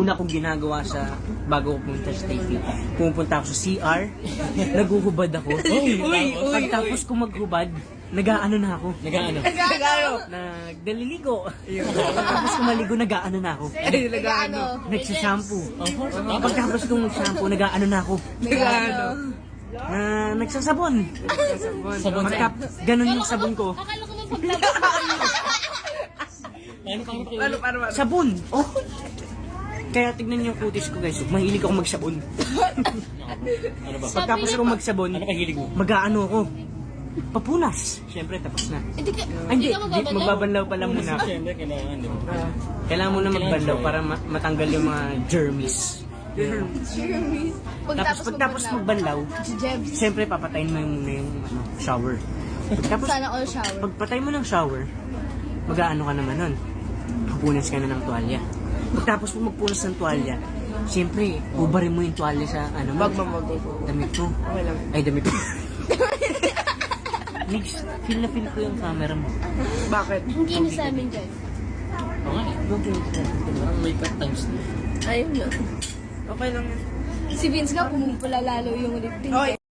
Una kong ginagawa sa bago ko pumunta sa Stayfit, pumupunta ako sa CR, naguhubad ako. Pagtapos ko maghubad, nag-aano na ako. Nag-ano? Nagdaliligo. Pagtapos ko maligo, nag-aano na ako. Nagsashampoo. Pagtapos ko mag-shampoo, nag-aano na ako. Nagsasabon. Sabon sa... Ganun yung sabon ko. Akala ko magpapalabas. Paano? Sabon! Oh! Kaya tignan niyo yung kutis ko guys, mahilig ako magsabon. Ano ba? Pagtapos ako magsabon, Ano kahilig mo? mag-aano ako. Papunas. Siyempre, tapos na. Hindi ka, Ay, hindi ka magbabanlaw? magbabanlaw pala muna ako. Siyempre, kailangan, di ba? Kailangan muna magbanlaw para matanggal yung mga germs. Pagtapos magbanlaw, siyempre papatayin mo muna yung shower. Pagtapos, Sana all shower. pagpatay mo ng shower, mag-aano ka naman nun. Pupunas ka na ng tuwalya. Pagtapos mo magpunas ng tuwalya, siyempre, ubarin mo yung tuwalya sa ano mo. Damit mo. Ay, damit mo. Next, feel na feel ko yung camera mo. Bakit? Hindi na sa amin dyan. Oo nga, parang may cut times na. Ayun na. Okay lang yan. Si Vince nga, pumupula lalo yung lip tint.